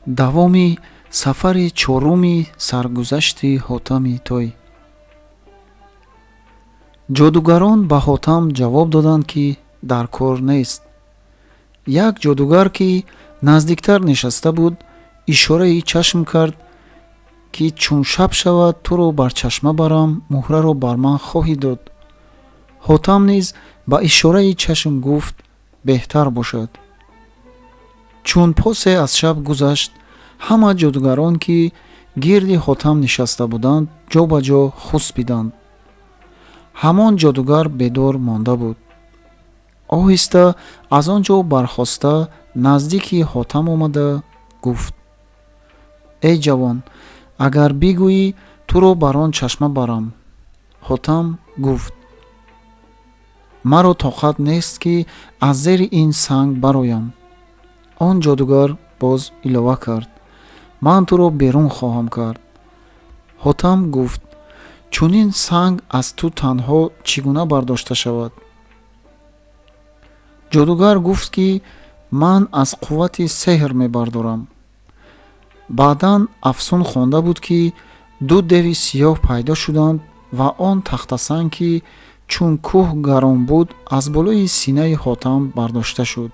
давоми сафари чоруми саргузашти ҳотами той. ҷодугарон ба ҳотам ҷавоб доданд ки дар кор нест. як ҷодугар ки наздиктар нишаста буд ишораи чашм кард ки чун шаб шавад туро бар чашма барам, муҳраро бар ман хоҳӣ дод. ҳотам низ ба ишораи чашм гуфт беҳтар бошад. чун посе аз шаб гузашт, ҳама ҷодугарон ки гирди ҳотам нишаста буданд ҷо ба ҷо хуспиданд. ҳамон ҷодугар бедор монда буд. оҳиста аз он ҷо бархоста наздики ҳотам омада гуфт: эй ҷавон, агар бигӯӣ туро бар он чашма барам. ҳотам гуфт: маро тоқат нест ки аз зери ин санг бароям. он ҷодугар боз илова кард: ман туро берун хоҳам кард. ҳотам гуфт: чунин санг аз ту танҳо чӣ гуна бардошта шавад? ҷодугар гуфт ки ман аз қуввати сеҳр мебардорам. баъдан афсун хонда буд ки ду деви сиёҳ пайдо шуданд ва он тахтасанг ки чун кӯҳ гарон буд аз болои синаи ҳотам бардошта шуд.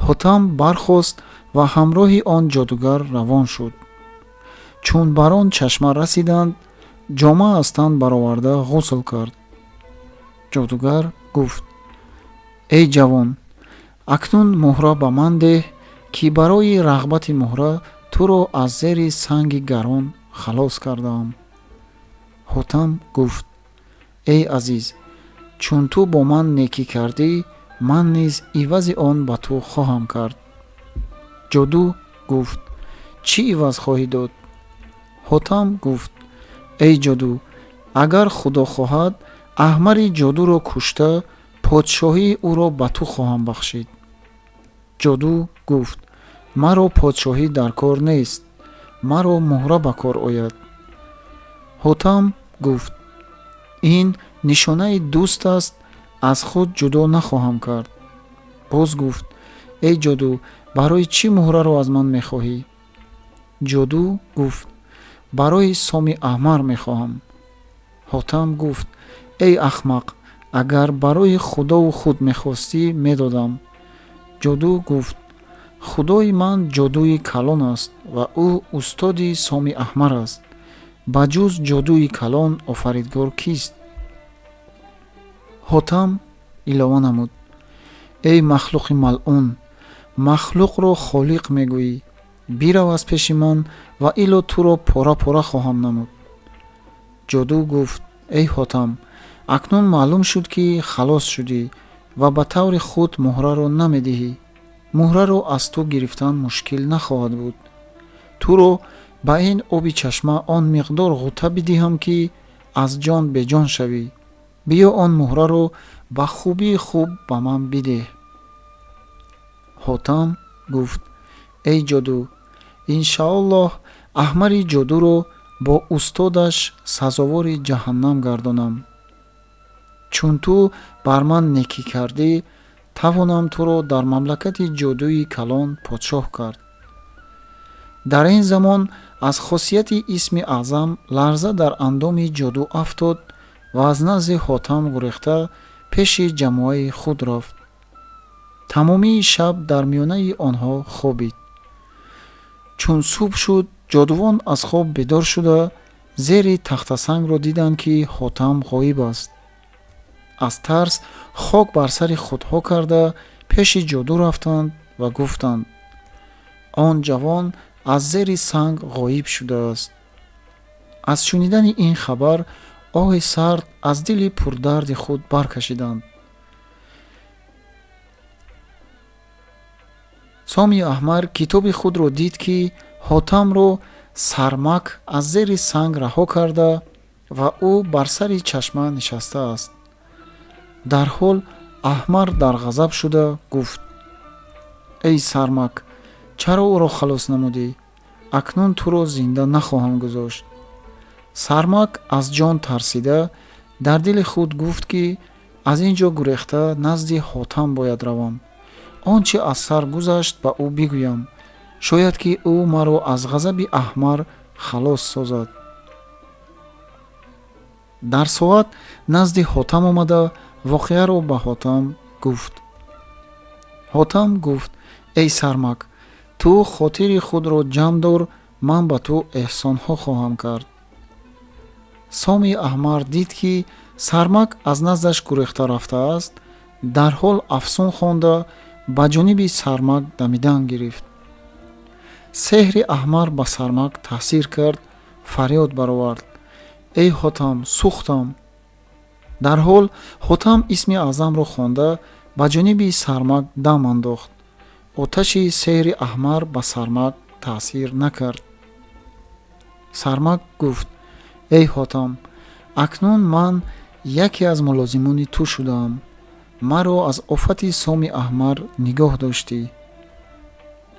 ҳотам бархост ва ҳамроҳи он ҷодугар равон шуд. чун бар он чашма расиданд, ҷома аз тан бароварда ғусл кард. ҷодугар гуфт: эй ҷавон, акнун муҳра ба ман деҳ, ки барои рағбати муҳра туро аз зери санги гарон халос кардаам. ҳотам гуфт: эй азиз, чун ту бо ман некӣ кардӣ, ман низ ивази он ба ту хоҳам кард. ҷоду гуфт: чӣ иваз хоҳӣ дод? ҳотам гуфт: эй ҷоду, агар худо хоҳад, аҳмари ҷодуро кушта подшоҳии ӯро ба ту хоҳам бахшид. ҷоду гуфт: маро подшоҳӣ дар кор нест, маро муҳра ба кор ояд. ҳотам гуфт: ин нишонаи дӯст аст, аз худ ҷудо нахоҳам кард. боз гуфт: эй ҷоду, барои чӣ муҳраро аз ман мехоҳӣ? ҷоду гуфт: барои соми аҳмар мехоҳам. ҳотам гуфт: эй ахмақ, агар барои худову худ мехостӣ, медодам. ҷоду гуфт: худои ман ҷодуи калон аст ва ӯ устоди соми аҳмар аст. ба ҷуз ҷодуи калон офаридгор кист? ҳотам илова намуд: эй махлуқи малъун, махлуқро холиқ мегӯӣ, бирав аз пеши ман ва ило туро пора пора хоҳам намуд. ҷоду гуфт: эй ҳотам, акнун маълум шуд ки халос шудӣ ва ба таври худ муҳраро намедиҳӣ. муҳраро аз ту гирифтан мушкил нахоҳад буд. туро ба ин оби чашма он миқдор ғута бидиҳам ки аз ҷон беҷон шавӣ. биё он муҳраро ба хубии хуб ба ман бидеҳ. ҳотам гуфт: эй ҷоду, иншааллоҳ аҳмари ҷодуро бо устодаш сазовори ҷаҳаннам гардонам. чун ту бар ман некӣ кардӣ, тавонам туро дар мамлакати ҷодуи калон подшоҳ кард. дар ин замон аз хосияти исми аъзам ларза дар андоми ҷоду афтод ва аз назди ҳотам гурехта пеши ҷамоаи худ рафт. тамомии шаб дар миёнаи онҳо хобид. чун субҳ шуд, ҷодувон аз хоб бедор шуда зери тахтасангро диданд ки ҳотам ғоиб аст. аз тарс хок бар сари худҳо карда пеши ҷоду рафтанд ва гуфтанд: он ҷавон аз зери санг ғоиб шудааст. аз шунидани ин хабар оҳи сард аз дили пурдарди худ баркашиданд. соми аҳмар китоби худро дид ки ҳотамро сармак аз зери санг раҳо карда ва ӯ бар сари чашма нишастааст. дар ҳол аҳмар дар ғазаб шуда гуфт: эй сармак, чаро ӯро халос намудӣ? акнун туро зинда нахоҳам гузошт. сармак аз ҷон тарсида дар дили худ гуфт ки аз ин ҷо гурехта назди ҳотам бояд равам. он чӣ аз сар гузашт ба ӯ бигӯям. шояд ки ӯ маро аз ғазаби аҳмар халос созад. дар соат назди ҳотам омада воқеаро ба ҳотам гуфт. ҳотам гуфт: эй сармак, ту хотири худро ҷамъ дор, ман ба ту эҳсонҳо хоҳам кард. соми аҳмар дид ки сармак аз наздаш гурехта рафтааст, дарҳол афсун хонда ба ҷониби сармак дамидан гирифт. сеҳри аҳмар ба сармак таъсир кард, фарёд баровард: эй ҳотам, сӯхтам. дарҳол ҳотам исми аъзамро хонда ба ҷониби сармак дам андохт. оташи сеҳри аҳмар ба сармак таъсир накард. сармак гуфт: эй ҳотам, акнун ман яке аз мулозимони ту шудаам. маро аз офати соми аҳмар нигоҳ доштӣ.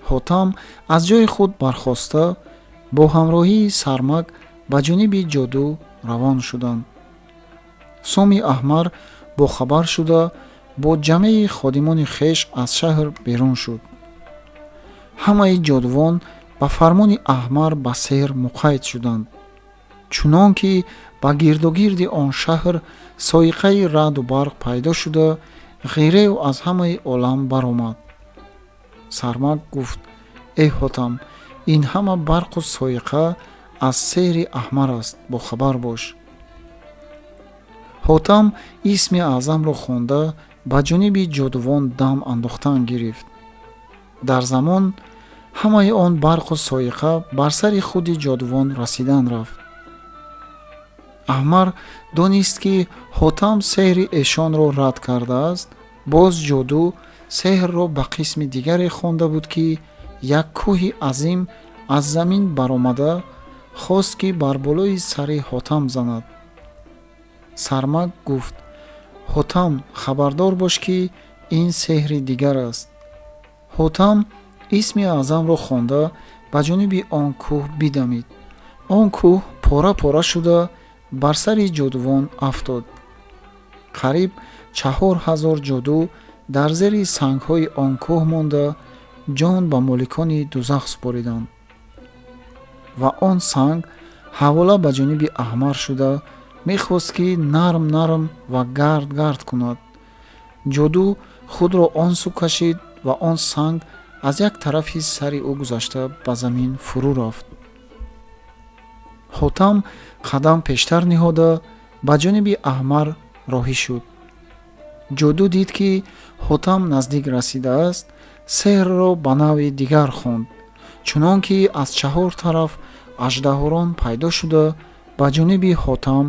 ҳотам аз ҷои худ бархоста бо ҳамроҳии сармак ба ҷониби ҷоду равон шуданд. соми аҳмар бохабар шуда бо ҷамъи ходимони хеш аз шаҳр берун шуд. ҳамаи ҷодувон ба фармони аҳмар ба сеҳр муқайд шуданд, чунон ки ба гирдогирди он шаҳр соиқаи раъду барқ пайдо шуда ғиррею аз ҳамаи олам баромад. сармак гуфт: эй ҳотам, ин ҳама барқу соиқа аз сеҳри аҳмар аст, бохабар бош. ҳотам исми аъзамро хонда ба ҷониби ҷодувон дам андохтан гирифт. дар замон ҳамаи он барқу соиқа бар сари худи ҷодувон расидан рафт. аҳмар донист ки ҳотам сеҳри эшонро рад кардааст. боз ҷоду сеҳрро ба қисми дигаре хонда буд ки як кӯҳи азим аз замин баромада хост ки бар болои сари ҳотам занад. сармак гуфт: ҳотам, хабардор бош ки ин сеҳри дигар аст. ҳотам исми аъзамро хонда ба ҷониби он кӯҳ бидамид. он кӯҳ пора пора шуда бар сари ҷодувон афтод. қариб 4000 ҷоду дар зери сангҳои он кӯҳ монда ҷон ба моликони дузах супориданд. ва он санг ҳавола ба ҷониби аҳмар шуда мехост ки нарм нарм ва гард гард кунад. ҷоду худро он су кашид ва он санг аз як тарафи сари ӯ гузашта ба замин фурӯ рафт. ҳотам қадам пештар ниҳода ба ҷониби аҳмар роҳӣ шуд. ҷоду дид ки ҳотам наздик расидааст, сеҳрро ба навъи дигар хонд, чунон ки аз 4 тараф аждаҳорон пайдо шуда ба ҷониби ҳотам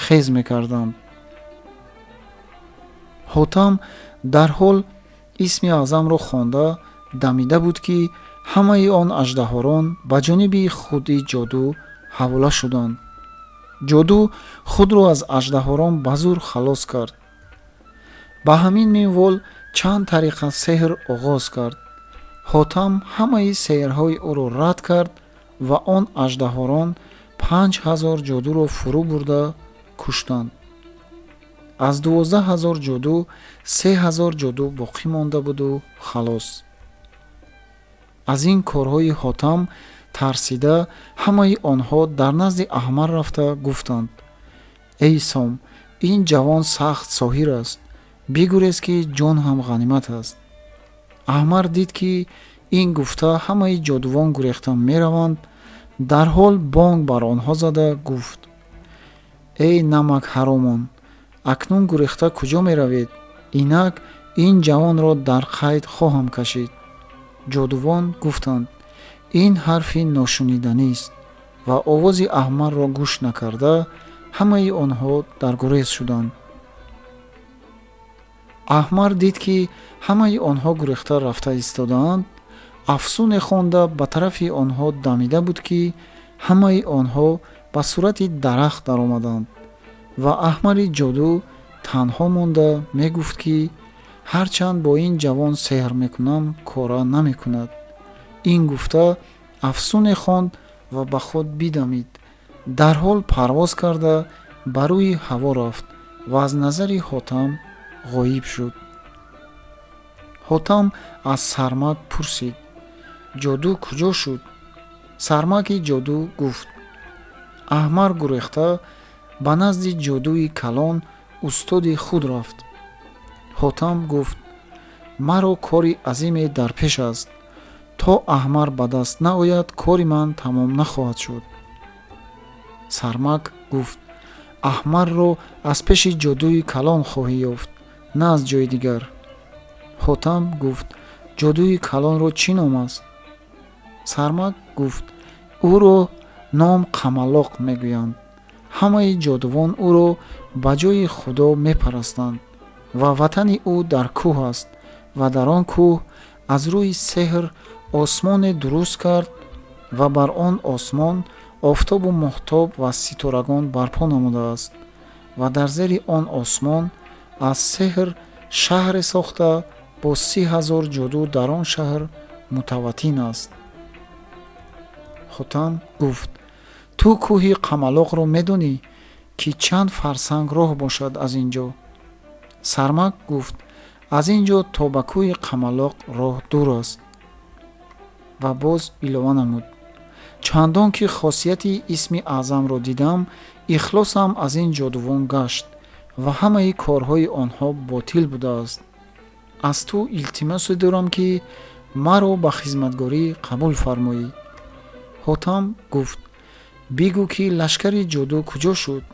хез мекарданд. ҳотам дарҳол исми аъзамро хонда дамида буд ки ҳамаи он аждаҳорон ба ҷониби худи ҷоду ҳавола шуданд. ҷоду худро аз аждаҳорон ба зур халос кард. ба ҳамин минвол чанд тариқа сеҳр оғоз кард. ҳотам ҳамаи сеҳрҳои ӯро рад кард ва он аждаҳорон 5000 ҷодуро фурӯ бурда куштанд. аз 12000 ҷоду 3000 ҷоду боқӣ монда буду халос. аз ин корҳои ҳотам тарсида ҳамаи онҳо дар назди аҳмар рафта гуфтанд: эй сом, ин ҷавон сахт соҳир аст, бигурез ки ҷон ҳам ғанимат аст. аҳмар дид ки ин гуфта ҳамаи ҷодувон гурехта мераванд. дарҳол бонг бар онҳо зада гуфт: эй намак ҳаромон, акнун гурехта куҷо меравед? инак ин ҷавонро дар қайд хоҳам кашид. ҷодувон гуфтанд: ин ҳарфи ношуниданист. ва овози аҳмарро гӯш накарда ҳамаи онҳо дар гурез шуданд. аҳмар дид ки ҳамаи онҳо гурехта рафта истодаанд. афсуне хонда ба тарафи онҳо дамида буд ки ҳамаи онҳо ба сурати дарахт даромаданд. ва аҳмари ҷоду танҳо монда мегуфт ки ҳарчанд бо ин ҷавон сеҳр мекунам, кора намекунад. ин гуфта афсуне хонд ва ба худ бидамид. дарҳол парвоз карда ба рӯи ҳаво рафт ва аз назари ҳотам ғоиб шуд. ҳотам аз сармак пурсид: ҷоду куҷо шуд? Сармаки ҷоду гуфт. Аҳмар гурехта ба назди ҷодуи калон устоди худ рафт. ҳотам гуфт: маро кори азиме дар пеш аст. то аҳмар ба даст наояд, кори ман тамом нахоҳад шуд. Сармак гуфт: аҳмарро аз пеши ҷодуи калон хоҳӣ ёфт, на аз ҷои дигар. ҳотам гуфт: ҷодуи калонро чӣ ном аст? Сармак гуфт: ӯро ном Қамалоқ мегӯянд. ҳамаи ҷодувон ӯро ба ҷои худо мепарастанд ва ватани ӯ дар кӯҳ аст ва дар он кӯҳ аз рӯи сеҳр осмоне дуруст кард ва бар он осмон офтобу моҳтоб ва ситорагон барпо намудааст ва дар зери он осмон аз сеҳр шаҳре сохта бо 30,000 ҷоду дар он шаҳр мутаваттин аст. ҳотам гуфт: ту кӯҳи Қамалоқро медонӣ, ки чанд фарсанг роҳ бошад аз ин ҷо? Сармак гуфт: аз ин ҷо то ба кӯҳи Қамалоқ роҳ дур аст. ва боз илова намуд: чандон ки хосияти исми аъзамро дидам, ихлосам аз ин ҷодувон гашт ва ҳамаи корҳои онҳо ботил будааст. аз ту илтимосе дорам, ки маро ба хизматгорӣ қабул фармоӣ. ҳотам гуфт: бигӯ, ки лашкари ҷоду куҷо шуд?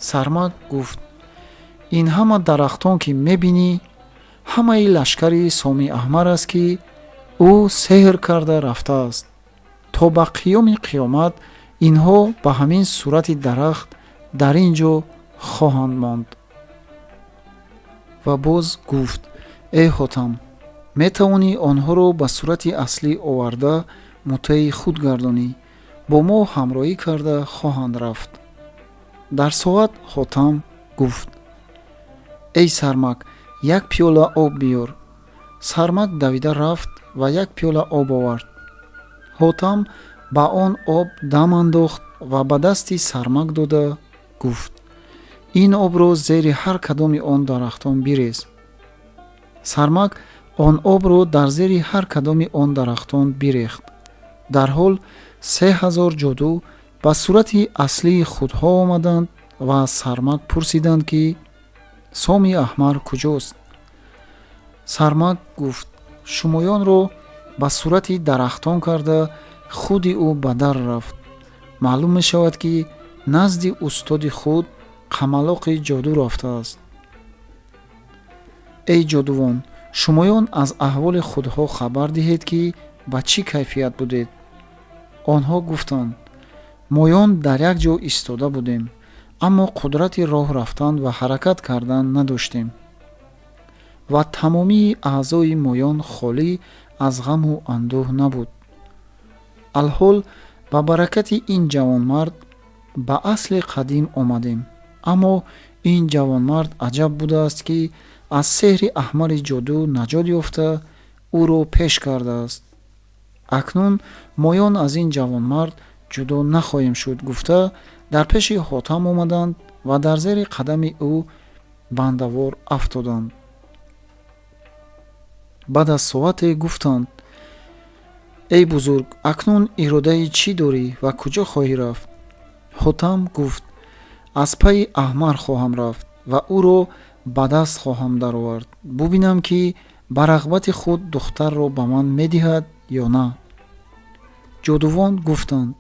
Сармак гуфт: ин ҳама дарахтон ки мебинӣ, ҳамаи лашкари Соми Аҳмар аст, ки ӯ сеҳр карда рафтааст. то ба қиёми қиёмат инҳо ба ҳамин сурати дарахт дар ин ҷо хоҳанд монд. ва боз гуфт: эй ҳотам, метавонӣ онҳоро ба сурати аслӣ оварда муттаи худ гардонӣ, бо мо ҳамроҳӣ карда хоҳанд рафт. дар соат ҳотам гуфт: эй Сармак, як пиёла об биёр. Сармак давида рафт ва як пиёла об овард. ҳотам ба он об дам андохт ва ба дасти Сармак дода гуфт: ин обро зери ҳар кадоми он дарахтон бирез. Сармак он обро дар зери ҳар кадоми он дарахтон бирехт. дар ҳол 3000 ҷоду ба сурати аслии худҳо омаданд ва аз Сармак пурсиданд, ки Соми Аҳмар куҷост? Сармак гуфт: шумоёнро ба сурати дарахтон карда худи ӯ ба дар рафт. маълум мешавад, ки назди устоди худ Қамалоқи ҷоду рафтааст. эй ҷодувон, шумоён аз аҳволи худҳо хабар диҳед, ки ба чӣ кайфият будед. онҳо гуфтанд: моён дар як ҷо истода будем, аммо қудрати роҳ рафтан ва ҳаракат кардан надоштем ва тамомии аъзои моён холӣ аз ғаму андӯҳ набуд. алҳол ба баракати ин ҷавонмард ба асли қадим омадем, аммо ин ҷавонмард аҷаб будааст, ки аз сеҳри аҳмари ҷоду наҷот ёфта ӯро пеш кардааст. акнун моён аз ин ҷавонмард ҷудо нахоҳем шуд, гуфта дар пеши ҳотам омаданд ва дар зери қадами ӯ бандавор афтоданд. баъд аз соате гуфтанд: эй бузург, акнун иродаи чӣ дорӣ ва куҷо хоҳӣ рафт? ҳотам гуфт: аз пайи Аҳмар хоҳам рафт ва ӯро ба даст хоҳам даровард, бубинам, ки ба рағбати худ духтарро ба ман медиҳад ё на. ҷодувон гуфтанд: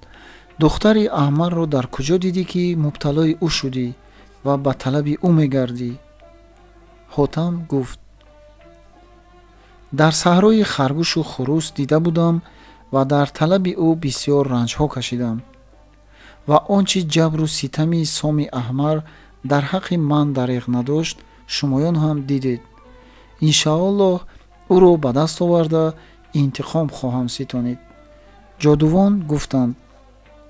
духтари Аҳмарро дар куҷо дидӣ, ки мубталои ӯ шудӣ ва ба талаби ӯ мегардӣ? ҳотам гуфт: дар саҳрои харгӯшу хурус дида будам ва дар талаби ӯ бисёр ранҷҳо кашидам. ва он чӣ ҷабру ситами Соми Аҳмар дар ҳаққи ман дареғ надошт, шумоён ҳам дидед. иншоаллоҳ ӯро ба даст оварда интиқом хоҳам ситонид. ҷодувон гуфтанд: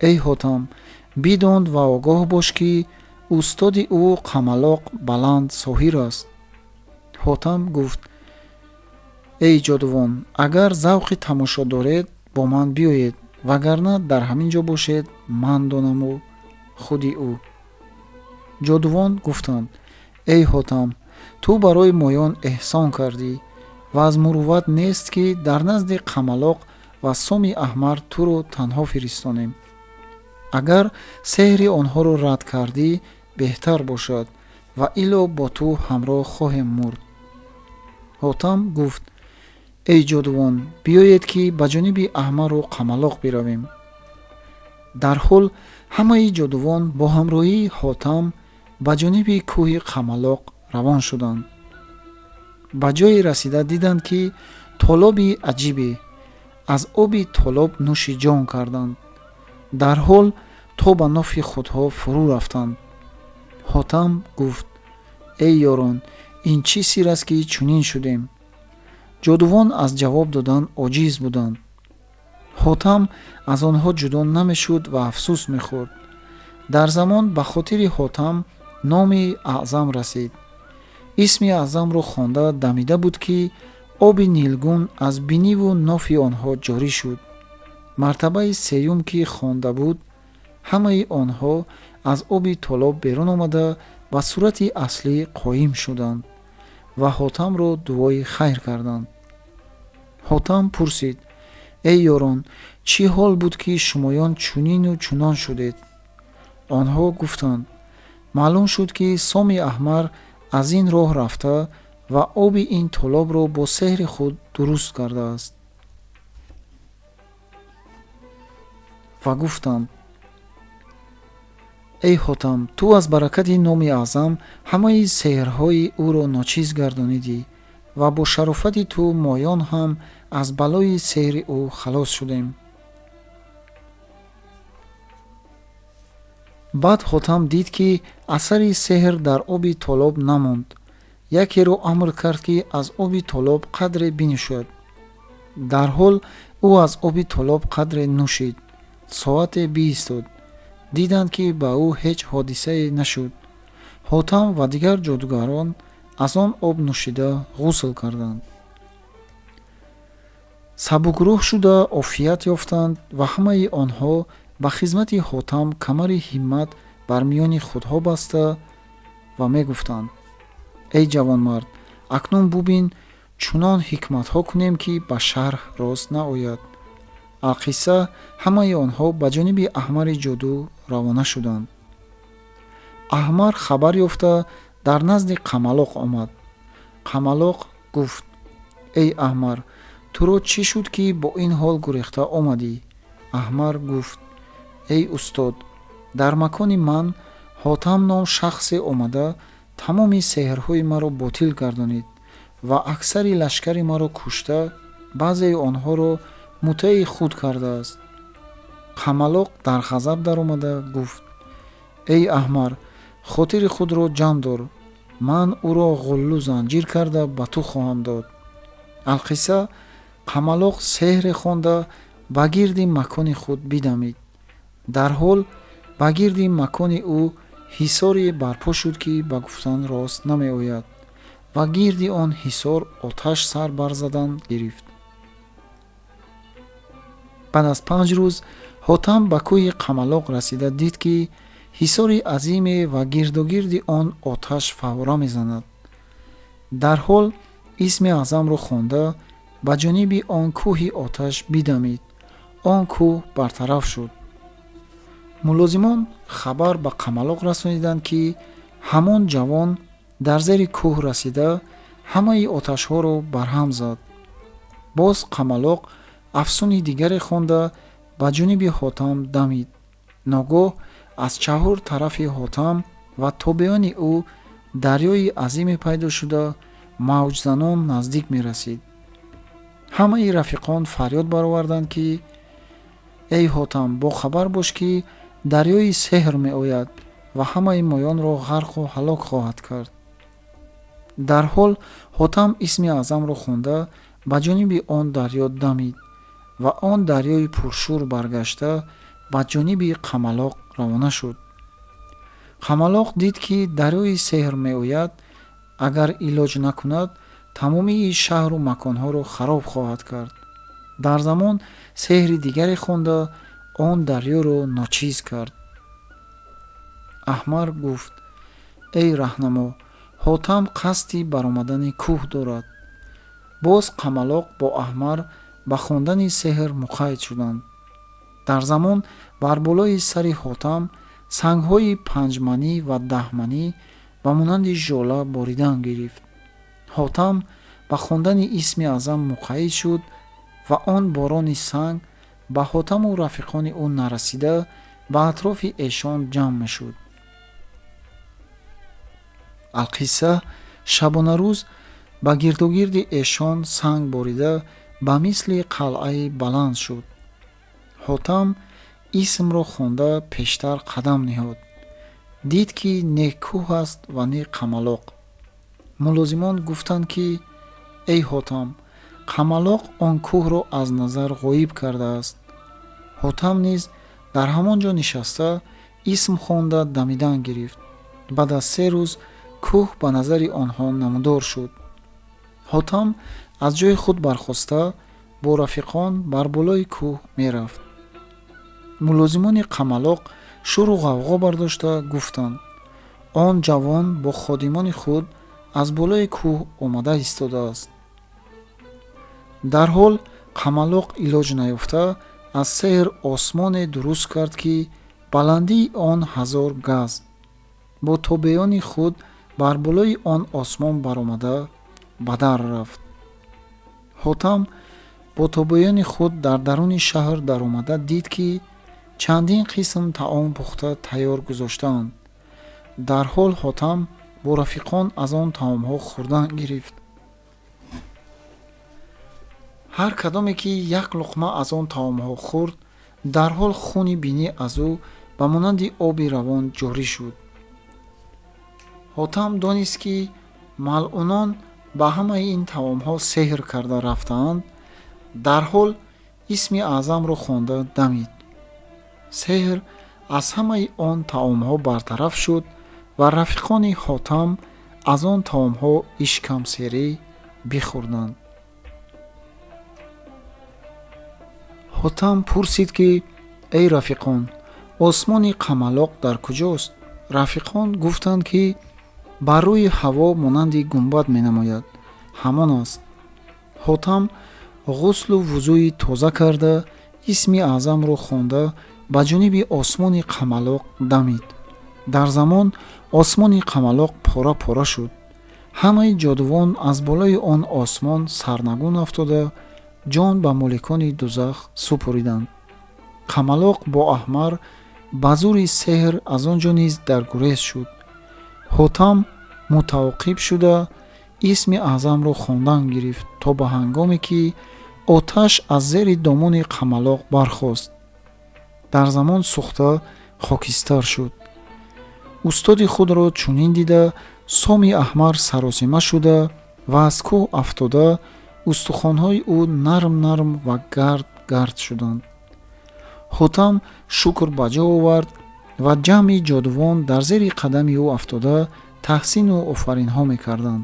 эй ҳотам, бидон ва огоҳ бош, ки устоди ӯ Қамалоқ баланд соҳир аст. ҳотам гуфт: эй ҷодувон, агар завқи тамошо доред, бо ман биёед, вагарна дар ҳамин ҷо бошед, ман донаму худи ӯ. ҷодувон гуфтанд: эй ҳотам, ту барои моён эҳсон кардӣ ва аз мурувват нест ки дар назди қамалоқ ва соми аҳмар туро танҳо фиристонем. агар сеҳри онҳоро рад кардӣ, беҳтар бошад ва ило бо ту ҳамроҳ хоҳем мурд. ҳотам гуфт: эй ҷодувон, биёед ки ба ҷониби аҳмару қамалоқ биравем. дар ҳол ҳамаи ҷодувон бо ҳамроҳии ҳотам ба ҷониби кӯҳи қамалоқ равон шуданд. ба ҷое расида диданд ки толоби аҷибе, аз оби толоб нӯши ҷон карданд. дар ҳол то ба нофи худҳо фурӯ рафтанд. ҳотам гуфт: эй ёрон, ин чӣ сир аст ки чунин шудем? ҷодувон аз ҷавоб додан оҷиз буданд. ҳотам аз онҳо ҷудо намешуд ва афсӯс мехӯрд. дар замон ба хотири ҳотам номи аъзам расид. исми аъзамро хонда дамида буд ки оби нилгун аз биниву нофи онҳо ҷорӣ шуд. мартабаи сеюм ки хонда буд, ҳамаи онҳо аз оби толоб берун омада ба сурати аслӣ қоим шуданд ва ҳотамро дуои хайр карданд. ҳотам пурсид: эй ёрон, чӣ ҳол буд ки шумоён чунину чунон шудед? онҳо гуфтанд: маълум шуд ки соми аҳмар аз ин роҳ рафта ва оби ин толобро бо сеҳри худ дуруст кардааст. ва гуфтанд: эй ҳотам, ту аз баракати номи аъзам ҳамаи сеҳрҳои ӯро ночиз гардонидӣ ва бо шарофати ту моён ҳам аз балои сеҳри ӯ халос шудем. баъд ҳотам дид ки асари сеҳр дар оби толоб намонд. якеро амр кард ки аз оби толоб қадре бинӯшад. дар ҳол ӯ аз оби толоб қадре нӯшид. соате биистод. диданд ки ба ӯ ҳеҷ ҳодисае нашуд. ҳотам ва дигар ҷодугарон аз он об нӯшида ғусл карданд. сабукрӯҳ шуда офият ёфтанд ва ҳамаи онҳо ба хизмати ҳотам камари ҳиммат бар миёни худҳо баста ва мегуфтанд: эй ҷавонмард, акнун бубин чунон ҳикматҳо кунем ки ба шарҳ рост наояд. алқисса ҳамаи онҳо ба ҷониби аҳмари ҷоду равона шуданд. аҳмар хабар ёфта дар назди қамалоқ омад. қамалоқ гуфт: эй аҳмар, туро чӣ шуд ки бо ин ҳол гурехта омадӣ? аҳмар гуфт: эй устод, дар макони ман ҳотам ном шахсе омада тамоми сеҳрҳои маро ботил гардонид ва аксари лашкари маро кушта, баъзеи онҳоро мутаи худ кардааст. қамалоқ дар ғазаб даромада гуфт: эй аҳмар, хотири худро ҷамъ дор, ман ӯро ғуллу занҷир карда ба ту хоҳам дод. алқисса қамалоқ сеҳре хонда ба гирди макони худ бидамид. дар ҳол ба гирди макони ӯ ҳисоре барпо шуд ки ба гуфтан рост намеояд ва гирди он ҳисор оташ сар барзадан гирифт. баъд аз 5 рӯз ҳотам ба кӯҳи қамалоқ расида дид ки ҳисори азиме ва гирдогирди он оташ фавора мезанад. дар ҳол исми аъзамро хонда ба ҷониби он кӯҳи оташ бидамид. он кӯҳ бартараф шуд. мулозимон хабар ба қамалоқ расониданд ки ҳамон ҷавон дар зери кӯҳ расида ҳамаи оташҳоро барҳам зад. боз қамалоқ афсуни дигаре хонда ба ҷониби ҳотам дамид. ногоҳ аз чаҳур тарафи ҳотам ва тобеони ӯ дарёи азиме пайдо шуда мавҷзанон наздик мерасид. ҳамаи рафиқон фарёд бароварданд ки: эй ҳотам, бохабар бош ки дарёи сеҳр меояд ва ҳамаи моёнро ғарқу ҳалок хоҳад кард. дар ҳол ҳотам исми аъзамро хонда ба ҷониби он дарё дамид ва он дарёи пуршӯр баргашта ба ҷониби қамалоқ равона шуд. қамалоқ дид ки дарёи сеҳр меояд, агар илоҷ накунад, тамомии шаҳру маконҳоро хароб хоҳад кард. дар замон сеҳри дигаре хонда он дарёро ночиз кард. аҳмар гуфт: эй раҳнамо, ҳотам қасди баромадани кӯҳ дорад. боз қамалоқ бо аҳмар ба хондани сеҳр муқайяд шуданд. дар замон бар болои сари ҳотам сангҳои панҷманӣ ва даҳманӣ ба монанди жола боридан гирифт. ҳотам ба хондани исми аъзам муқайяд шуд ва он борони санг ба ҳотаму рафиқони ӯ нарасида ба атрофи эшон ҷамъ мешуд. алқисса шабонарӯз ба гирдогирди эшон санг борида ба мисли қалъаи баланд шуд. ҳотам исмро хонда пештар қадам диҳод. дид ки не кӯҳ аст ва не қамалоқ. мулозимон гуфтанд ки эй ҳотам, қамалоқ он кӯҳро аз назар ғоиб кардааст. ҳотам низ дар ҳамон ҷо нишаста исм хонда дамидан гирифт. баъд аз 3 рӯз кӯҳ ба назари онҳо намудор шуд. ҳотам аз ҷои худ бархоста бо рафиқон бар болои кӯҳ мерафт. мулозимони қамалоқ шуру ғавғо бардошта гуфтанд: он ҷавон бо ходимони худ аз болои кӯҳ омада истодааст. дар ҳол қамалоқ илоҷ наёфта аз сеҳр осмоне дуруст кард ки баландии он 1000 газ. бо тобеёни худ бар болои он осмон баромада ба дар рафт. ҳотам бо тобеёни худ дар даруни шаҳр даромада дид ки чандин қисм таом пухта тайёр гузоштаанд. дар ҳол ҳотам бо рафиқон аз он таомҳо хӯрдан гирифт. ҳар кадоме ки як луқма аз он таомҳо хӯрд, дар ҳол хуни бинӣ аз ӯ ба монанди оби равон ҷорӣ шуд. ҳотам донист ки малъунон ба ҳамаи ин таомҳо сеҳр карда рафтаанд. дар ҳол исми аъзамро хонда дамид. сеҳр аз ҳамаи он таомҳо бартараф шуд ва рафиқони ҳотам аз он таомҳо ишкамсерӣ бихӯрданд. ҳотам пурсид ки эй рафиқон, осмони қамалоқ дар куҷост? рафиқон гуфтанд ки бар рӯи ҳаво монанди гумбад менамояд. ҳамон аст. ҳотам ғуслу вузӯи тоза карда исми аъзамро хонда ба ҷониби осмони қамалоқ дамид. дар замон осмони қамалоқ пора пора шуд. ҳамаи ҷодувон аз болои он осмон сарнагун афтода ҷон ба моликони дузах супориданд. қамалоқ бо аҳмар ба зури сеҳр аз он ҷо низ дар гурез шуд. ҳотам мутаваққиф шуда исми аъзамро хондан гирифт то ба ҳангоме ки оташ аз зери домони қамалоқ бархост. дар замон сӯхта хокистар шуд. устоди худро чунин дида соми аҳмар саросима шуда ва аз кӯҳ афтода устухонҳои ӯ нарм нарм ва гард гард шуданд. ҳотам шукр ба ҷо овард ва ҷамъи ҷодувон дар зери қадами ӯ афтода таҳсину офаринҳо мекарданд.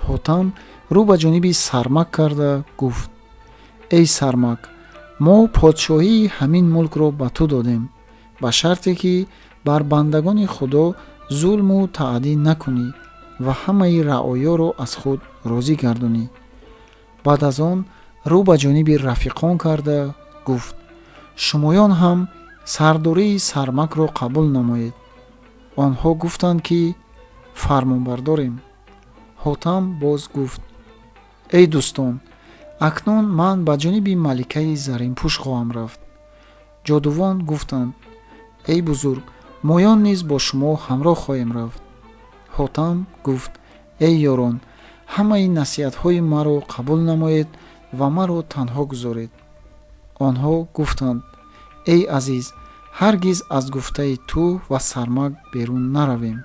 ҳотам рӯ ба ҷониби сармак карда гуфт: эй сармак, мо подшоҳии ҳамин мулкро ба ту додем, ба шарте ки бар бандагони худо зулму таъдӣ накунӣ ва ҳамаи раъоёро аз худ розӣ гардонӣ. баъд аз он рӯ ба ҷониби рафиқон карда гуфт: шумоён ҳам сардории сармакро қабул намоед. онҳо гуфтанд ки фармонбардорем. ҳотам боз гуфт: эй дӯстон, акнун ман ба ҷониби маликаи заринпӯш хоҳам рафт. ҷодувон гуфтанд: эй бузург, моён низ бо шумо ҳамроҳ хоҳем рафт. ҳотам гуфт: эй ёрон, ҳамаи насиҳатҳои маро қабул намоед ва маро танҳо гузоред. онҳо гуфтанд: эй азиз, ҳаргиз аз гуфтаи ту ва сармак берун наравем.